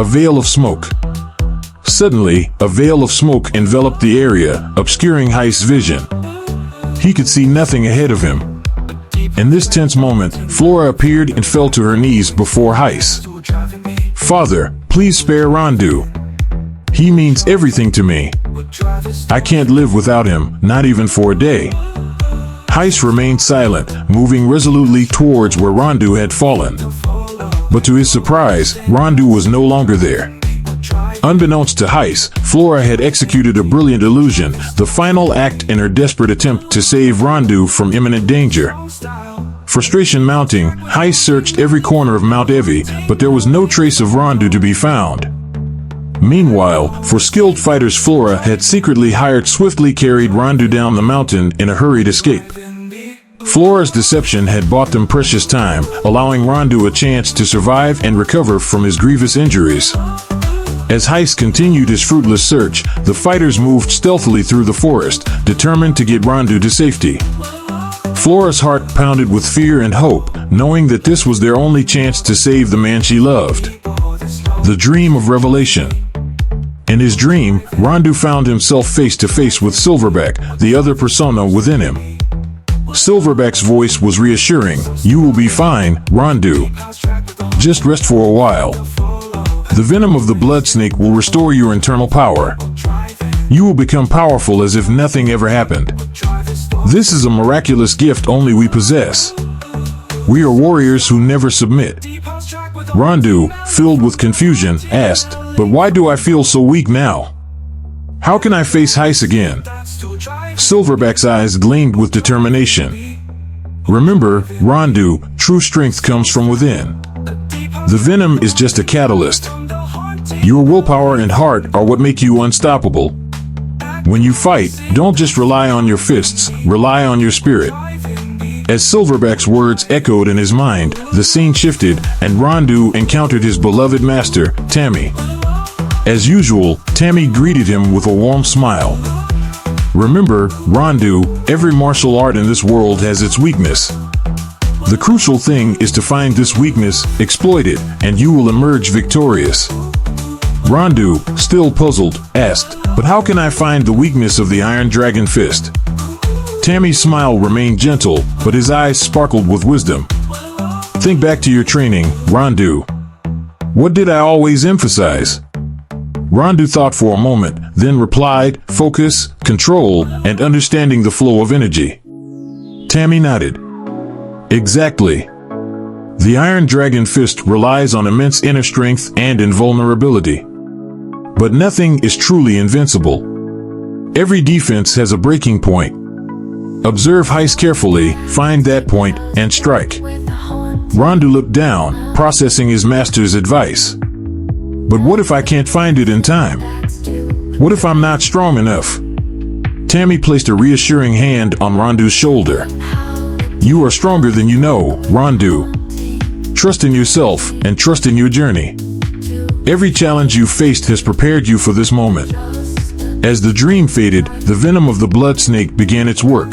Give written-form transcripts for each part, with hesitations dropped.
a veil of smoke. Suddenly, a veil of smoke enveloped the area, obscuring Heist's vision. He could see nothing ahead of him. In this tense moment, Flora appeared and fell to her knees before Heist. "Father, please spare Rondu. He means everything to me. I can't live without him, not even for a day." Heist remained silent, moving resolutely towards where Rondu had fallen. But to his surprise, Rondu was no longer there. Unbeknownst to Heist, Flora had executed a brilliant illusion, the final act in her desperate attempt to save Rondu from imminent danger. Frustration mounting, Heist searched every corner of Mount Evi, but there was no trace of Rondu to be found. Meanwhile, for skilled fighters, Flora had secretly hired swiftly carried Rondu down the mountain in a hurried escape. Flora's deception had bought them precious time, allowing Rondu a chance to survive and recover from his grievous injuries. As Heist continued his fruitless search, the fighters moved stealthily through the forest, determined to get Rondu to safety. Flora's heart pounded with fear and hope, knowing that this was their only chance to save the man she loved. The dream of revelation. In his dream, Rondu found himself face to face with Silverback, the other persona within him. Silverback's voice was reassuring. "You will be fine, Rondu. Just rest for a while. The venom of the blood snake will restore your internal power. You will become powerful as if nothing ever happened. This is a miraculous gift only we possess. We are warriors who never submit." Rondu, filled with confusion, asked, "But why do I feel so weak now? How can I face Heist again?" Silverback's eyes gleamed with determination. "Remember, Rondu, true strength comes from within. The venom is just a catalyst. Your willpower and heart are what make you unstoppable. When you fight, don't just rely on your fists, rely on your spirit." As Silverback's words echoed in his mind, the scene shifted, and Rondu encountered his beloved master, Tammy. As usual, Tammy greeted him with a warm smile. "Remember, Rondu, every martial art in this world has its weakness. The crucial thing is to find this weakness, exploit it, and you will emerge victorious." Rondu, still puzzled, asked, "But how can I find the weakness of the Iron Dragon Fist?" Tammy's smile remained gentle, but his eyes sparkled with wisdom. "Think back to your training, Rondu. What did I always emphasize?" Rondu thought for a moment, then replied, "Focus, control, and understanding the flow of energy." Tammy nodded. "Exactly. The Iron Dragon Fist relies on immense inner strength and invulnerability. But nothing is truly invincible. Every defense has a breaking point. Observe Heist carefully, find that point, and strike." Rondu looked down, processing his master's advice. "But what if I can't find it in time? What if I'm not strong enough?" Tammy placed a reassuring hand on Rondu's shoulder. "You are stronger than you know, Rondu. Trust in yourself and trust in your journey. Every challenge you faced has prepared you for this moment." As the dream faded, the venom of the blood snake began its work.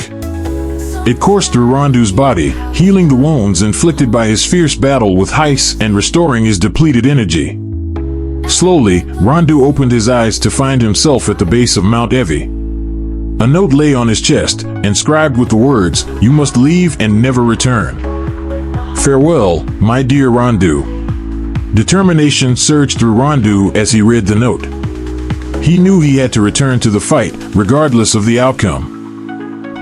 It coursed through Rondu's body, healing the wounds inflicted by his fierce battle with Heist and restoring his depleted energy. Slowly, Rondu opened his eyes to find himself at the base of Mount Evi. A note lay on his chest, inscribed with the words, "You must leave and never return. Farewell, my dear Rondu." Determination surged through Rondu as he read the note. He knew he had to return to the fight, regardless of the outcome.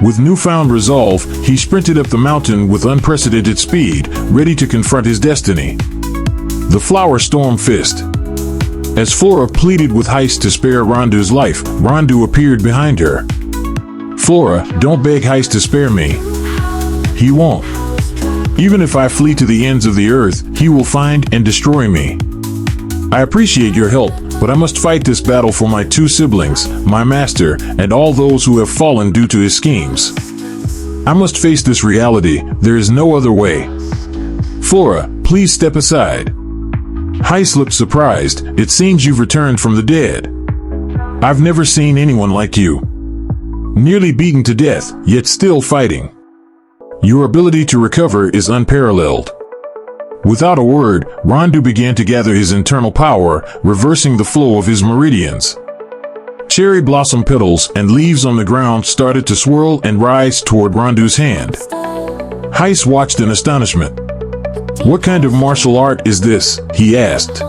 With newfound resolve, he sprinted up the mountain with unprecedented speed, ready to confront his destiny. The Flower Storm Fist. As Flora pleaded with Heist to spare Rondu's life, Rondu appeared behind her. "Flora, don't beg Heist to spare me. He won't. Even if I flee to the ends of the earth, he will find and destroy me. I appreciate your help, but I must fight this battle for my two siblings, my master, and all those who have fallen due to his schemes. I must face this reality. There is no other way. Flora, please step aside." Heist looked surprised. "It seems you've returned from the dead. I've never seen anyone like you. Nearly beaten to death, yet still fighting. Your ability to recover is unparalleled. Without a word, Rondu began to gather his internal power, reversing the flow of his meridians. Cherry blossom petals and leaves on the ground started to swirl and rise toward Rondu's hand. Heiss watched in astonishment. "What kind of martial art is this?" he asked.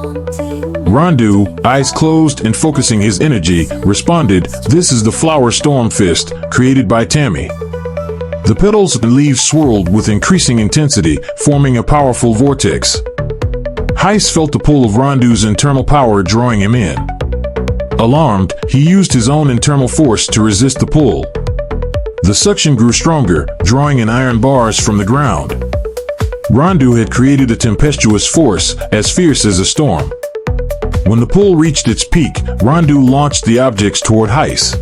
Rondu, eyes closed and focusing his energy, responded, "This is the Flower Storm Fist, created by Tammy." The petals and leaves swirled with increasing intensity, forming a powerful vortex. Heiss felt the pull of Rondu's internal power drawing him in. Alarmed, he used his own internal force to resist the pull. The suction grew stronger, drawing in iron bars from the ground. Rondu had created a tempestuous force, as fierce as a storm. When the pull reached its peak, Rondu launched the objects toward Heiss.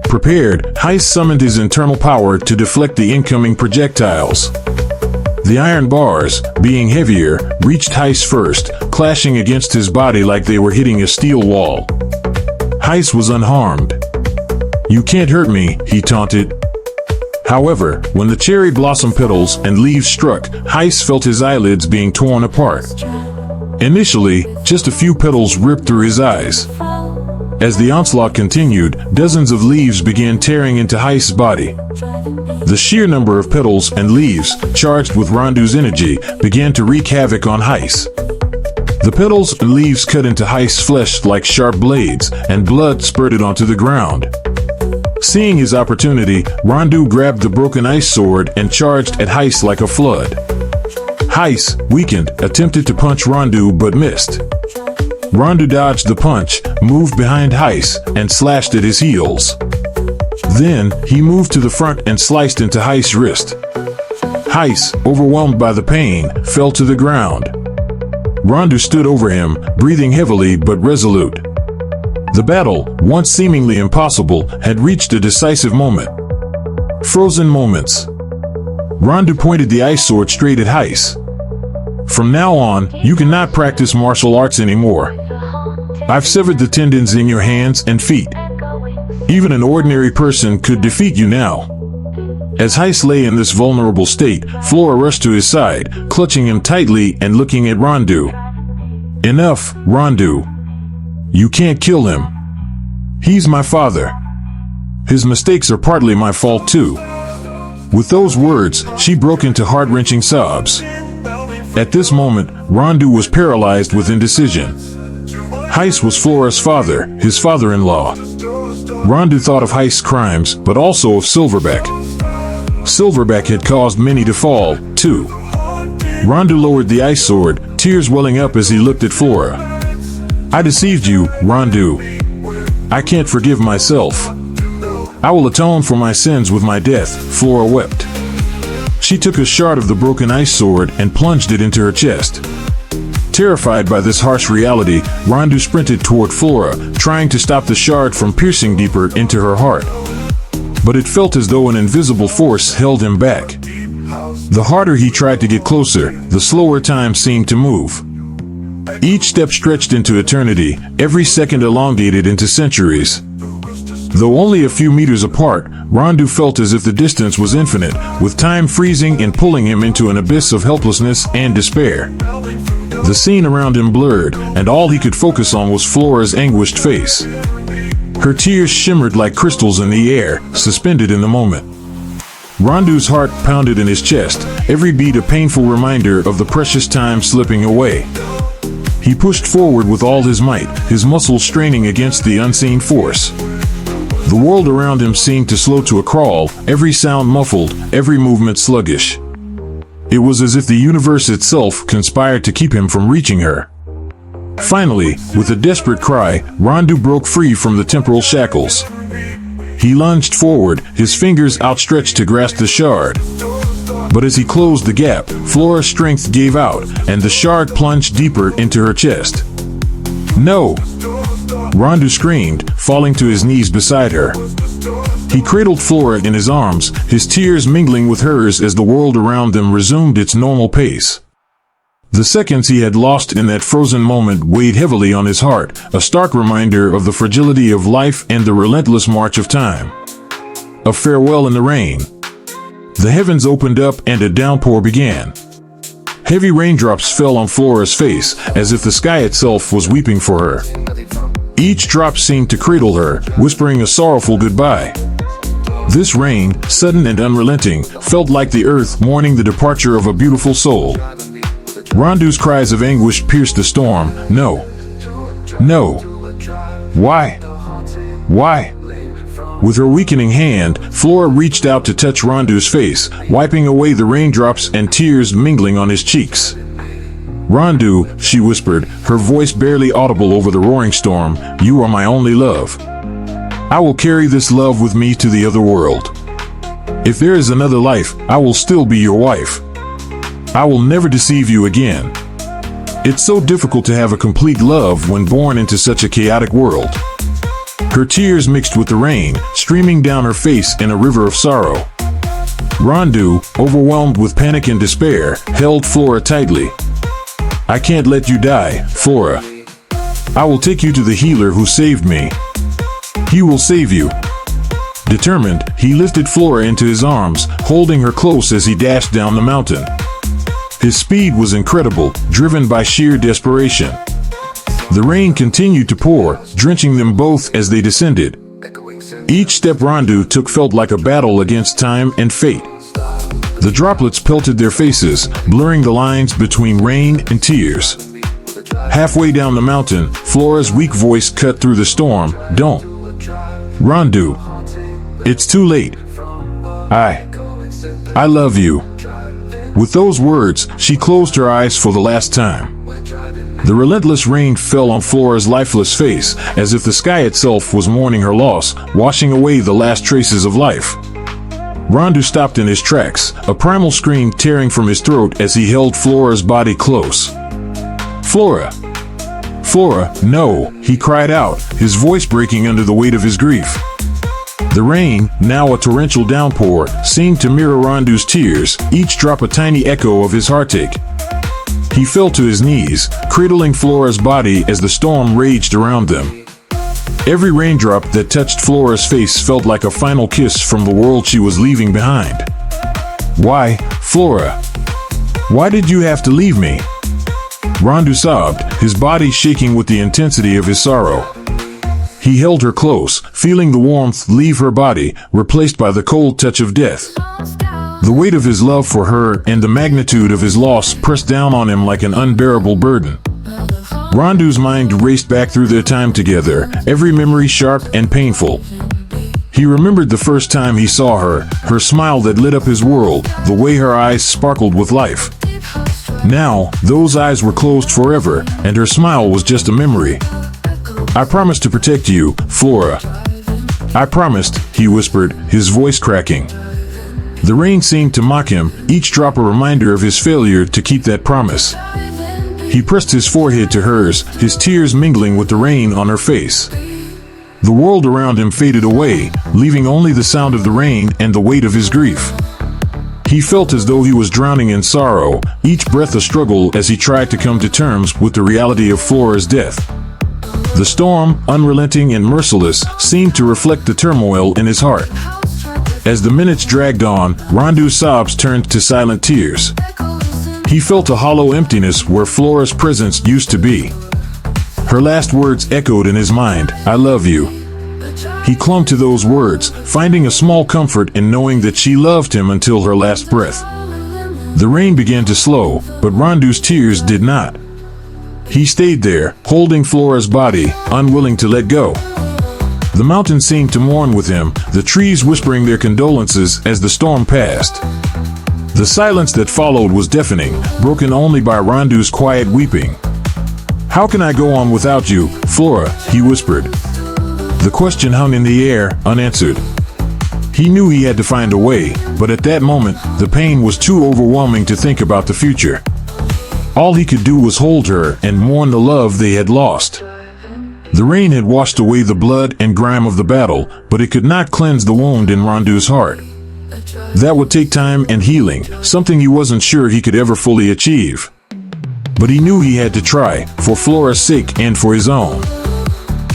Prepared, Heiss summoned his internal power to deflect the incoming projectiles. The iron bars, being heavier, reached Heiss first, clashing against his body like they were hitting a steel wall. Heiss was unharmed. "You can't hurt me," he taunted. However, when the cherry blossom petals and leaves struck, Heiss felt his eyelids being torn apart. Initially, just a few petals ripped through his eyes. As the onslaught continued, dozens of leaves began tearing into Heiss' body. The sheer number of petals and leaves, charged with Rondu's energy, began to wreak havoc on Heiss. The petals and leaves cut into Heiss' flesh like sharp blades, and blood spurted onto the ground. Seeing his opportunity, Rondu grabbed the broken ice sword and charged at Heiss like a flood. Heiss, weakened, attempted to punch Rondu but missed. Rondu dodged the punch, moved behind Heiss, and slashed at his heels. Then, he moved to the front and sliced into Heiss' wrist. Heiss, overwhelmed by the pain, fell to the ground. Rondu stood over him, breathing heavily but resolute. The battle, once seemingly impossible, had reached a decisive moment. Frozen moments. Rondu pointed the ice sword straight at Heiss. "From now on, you cannot practice martial arts anymore. I've severed the tendons in your hands and feet. Even an ordinary person could defeat you now." As Heiss lay in this vulnerable state, Flora rushed to his side, clutching him tightly and looking at Rondu. "Enough, Rondu. You can't kill him. He's my father. His mistakes are partly my fault too." With those words, she broke into heart-wrenching sobs. At this moment, Rondu was paralyzed with indecision. Heiss was Flora's father, his father-in-law. Rondu thought of Heiss' crimes, but also of Silverback. Silverback had caused many to fall, too. Rondu lowered the ice sword, tears welling up as he looked at Flora. "I deceived you, Rondu. I can't forgive myself. I will atone for my sins with my death," Flora wept. She took a shard of the broken ice sword and plunged it into her chest. Terrified by this harsh reality, Rondu sprinted toward Flora, trying to stop the shard from piercing deeper into her heart. But it felt as though an invisible force held him back. The harder he tried to get closer, the slower time seemed to move. Each step stretched into eternity, every second elongated into centuries. Though only a few meters apart, Rondu felt as if the distance was infinite, with time freezing and pulling him into an abyss of helplessness and despair. The scene around him blurred, and all he could focus on was Flora's anguished face. Her tears shimmered like crystals in the air, suspended in the moment. Rondu's heart pounded in his chest, every beat a painful reminder of the precious time slipping away. He pushed forward with all his might, his muscles straining against the unseen force. The world around him seemed to slow to a crawl, every sound muffled, every movement sluggish. It was as if the universe itself conspired to keep him from reaching her. Finally, with a desperate cry, Rondu broke free from the temporal shackles. He lunged forward, his fingers outstretched to grasp the shard. But as he closed the gap, Flora's strength gave out, and the shard plunged deeper into her chest. "No!" Rondu screamed, falling to his knees beside her. He cradled Flora in his arms, his tears mingling with hers as the world around them resumed its normal pace. The seconds he had lost in that frozen moment weighed heavily on his heart, a stark reminder of the fragility of life and the relentless march of time. A farewell in the rain. The heavens opened up and a downpour began. Heavy raindrops fell on Flora's face, as if the sky itself was weeping for her. Each drop seemed to cradle her, whispering a sorrowful goodbye. This rain, sudden and unrelenting, felt like the earth mourning the departure of a beautiful soul. Rondu's cries of anguish pierced the storm. No. No. Why? Why? With her weakening hand, Flora reached out to touch Rondu's face, wiping away the raindrops and tears mingling on his cheeks. "Rondu," she whispered, her voice barely audible over the roaring storm, "you are my only love. I will carry this love with me to the other world. If there is another life, I will still be your wife. I will never deceive you again." It's so difficult to have a complete love when born into such a chaotic world. Her tears mixed with the rain, streaming down her face in a river of sorrow. Rondu, overwhelmed with panic and despair, held Flora tightly. "I can't let you die, Flora. I will take you to the healer who saved me. He will save you." Determined, he lifted Flora into his arms, holding her close as he dashed down the mountain. His speed was incredible, driven by sheer desperation. The rain continued to pour, drenching them both as they descended. Each step Rondu took felt like a battle against time and fate. The droplets pelted their faces, blurring the lines between rain and tears. Halfway down the mountain, Flora's weak voice cut through the storm. "Don't. Rondu. It's too late. I love you." With those words, she closed her eyes for the last time. The relentless rain fell on Flora's lifeless face, as if the sky itself was mourning her loss, washing away the last traces of life. Rondu stopped in his tracks, a primal scream tearing from his throat as he held Flora's body close. "Flora! Flora, no!" he cried out, his voice breaking under the weight of his grief. The rain, now a torrential downpour, seemed to mirror Rondu's tears, each drop a tiny echo of his heartache. He fell to his knees, cradling Flora's body as the storm raged around them. Every raindrop that touched Flora's face felt like a final kiss from the world she was leaving behind. "Why, Flora? Why did you have to leave me?" Rondu sobbed, his body shaking with the intensity of his sorrow. He held her close, feeling the warmth leave her body, replaced by the cold touch of death. The weight of his love for her and the magnitude of his loss pressed down on him like an unbearable burden. Rondu's mind raced back through their time together, every memory sharp and painful. He remembered the first time he saw her, her smile that lit up his world, the way her eyes sparkled with life. Now, those eyes were closed forever, and her smile was just a memory. "I promised to protect you, Flora. I promised," he whispered, his voice cracking. The rain seemed to mock him, each drop a reminder of his failure to keep that promise. He pressed his forehead to hers, his tears mingling with the rain on her face. The world around him faded away, leaving only the sound of the rain and the weight of his grief. He felt as though he was drowning in sorrow, each breath a struggle as he tried to come to terms with the reality of Flora's death. The storm, unrelenting and merciless, seemed to reflect the turmoil in his heart. As the minutes dragged on, Rondu's sobs turned to silent tears. He felt a hollow emptiness where Flora's presence used to be. Her last words echoed in his mind, "I love you." He clung to those words, finding a small comfort in knowing that she loved him until her last breath. The rain began to slow, but Rondu's tears did not. He stayed there, holding Flora's body, unwilling to let go. The mountain seemed to mourn with him, the trees whispering their condolences as the storm passed. The silence that followed was deafening, broken only by Rondu's quiet weeping. "How can I go on without you, Flora?" he whispered. The question hung in the air, unanswered. He knew he had to find a way, but at that moment, the pain was too overwhelming to think about the future. All he could do was hold her and mourn the love they had lost. The rain had washed away the blood and grime of the battle, but it could not cleanse the wound in Rondu's heart. That would take time and healing, something he wasn't sure he could ever fully achieve. But he knew he had to try, for Flora's sake and for his own.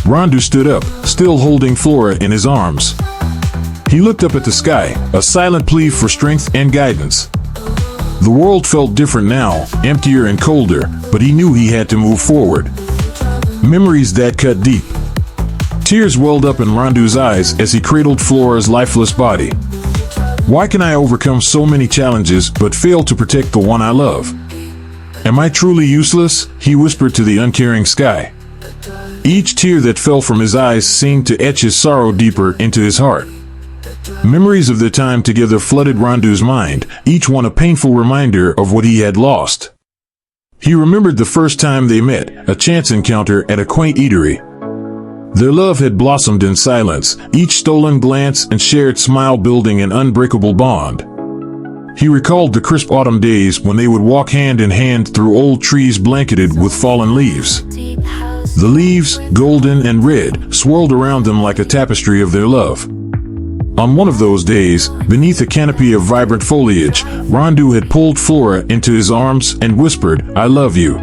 Rondu stood up, still holding Flora in his arms. He looked up at the sky, a silent plea for strength and guidance. The world felt different now, emptier and colder, but he knew he had to move forward. Memories that cut deep. Tears welled up in Rondu's eyes as he cradled Flora's lifeless body. Why can I overcome so many challenges but fail to protect the one I love? Am I truly useless? He whispered to the uncaring sky. Each tear that fell from his eyes seemed to etch his sorrow deeper into his heart. Memories of their time together flooded Rondu's mind, each one a painful reminder of what he had lost. He remembered the first time they met, a chance encounter at a quaint eatery. Their love had blossomed in silence, each stolen glance and shared smile building an unbreakable bond. He recalled the crisp autumn days when they would walk hand in hand through old trees blanketed with fallen leaves. The leaves, golden and red, swirled around them like a tapestry of their love. On one of those days, beneath a canopy of vibrant foliage, Rondu had pulled Flora into his arms and whispered, "I love you."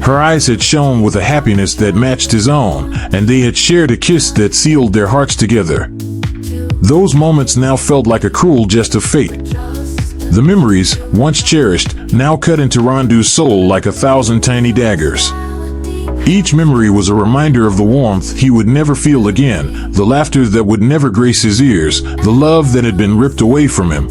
Her eyes had shone with a happiness that matched his own, and they had shared a kiss that sealed their hearts together. Those moments now felt like a cruel jest of fate. The memories, once cherished, now cut into Rondu's soul like 1,000 tiny daggers. Each memory was a reminder of the warmth he would never feel again, the laughter that would never grace his ears, the love that had been ripped away from him.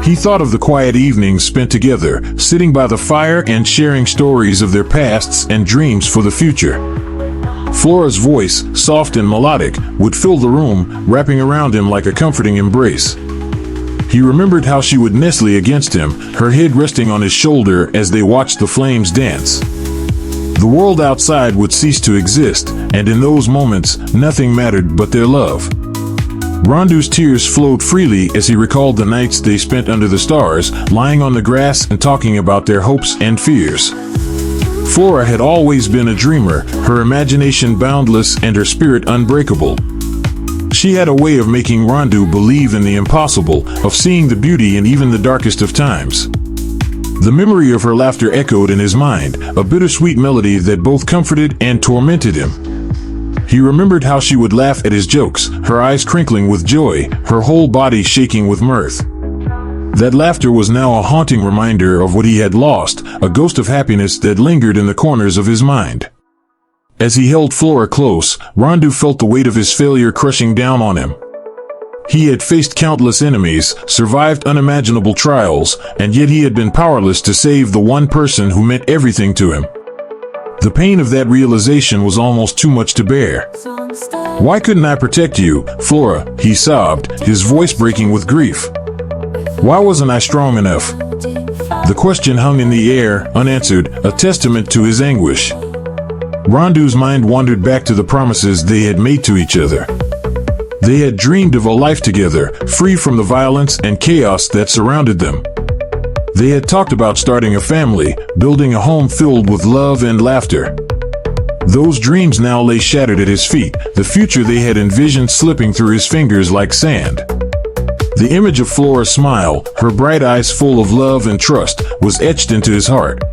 He thought of the quiet evenings spent together, sitting by the fire and sharing stories of their pasts and dreams for the future. Flora's voice, soft and melodic, would fill the room, wrapping around him like a comforting embrace. He remembered how she would nestle against him, her head resting on his shoulder as they watched the flames dance. The world outside would cease to exist, and in those moments, nothing mattered but their love. Rondu's tears flowed freely as he recalled the nights they spent under the stars, lying on the grass and talking about their hopes and fears. Flora had always been a dreamer, her imagination boundless and her spirit unbreakable. She had a way of making Rondu believe in the impossible, of seeing the beauty in even the darkest of times. The memory of her laughter echoed in his mind, a bittersweet melody that both comforted and tormented him. He remembered how she would laugh at his jokes, her eyes crinkling with joy, her whole body shaking with mirth. That laughter was now a haunting reminder of what he had lost, a ghost of happiness that lingered in the corners of his mind. As he held Flora close, Rondu felt the weight of his failure crushing down on him. He had faced countless enemies, survived unimaginable trials, and yet he had been powerless to save the one person who meant everything to him. The pain of that realization was almost too much to bear. "Why couldn't I protect you, Flora?" he sobbed, his voice breaking with grief. "Why wasn't I strong enough?" The question hung in the air, unanswered, a testament to his anguish. Rondu's mind wandered back to the promises they had made to each other. They had dreamed of a life together, free from the violence and chaos that surrounded them. They had talked about starting a family, building a home filled with love and laughter. Those dreams now lay shattered at his feet, the future they had envisioned slipping through his fingers like sand. The image of Flora's smile, her bright eyes full of love and trust, was etched into his heart.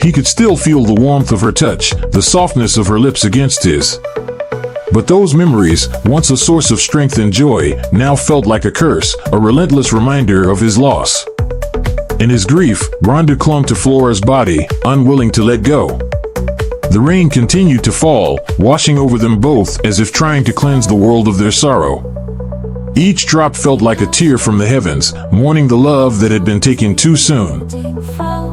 He could still feel the warmth of her touch, the softness of her lips against his. But those memories, once a source of strength and joy, now felt like a curse, a relentless reminder of his loss. In his grief, Rondu clung to Flora's body, unwilling to let go. The rain continued to fall, washing over them both as if trying to cleanse the world of their sorrow. Each drop felt like a tear from the heavens, mourning the love that had been taken too soon.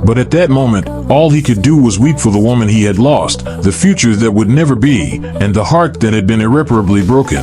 But at that moment, all he could do was weep for the woman he had lost, the future that would never be, and the heart that had been irreparably broken.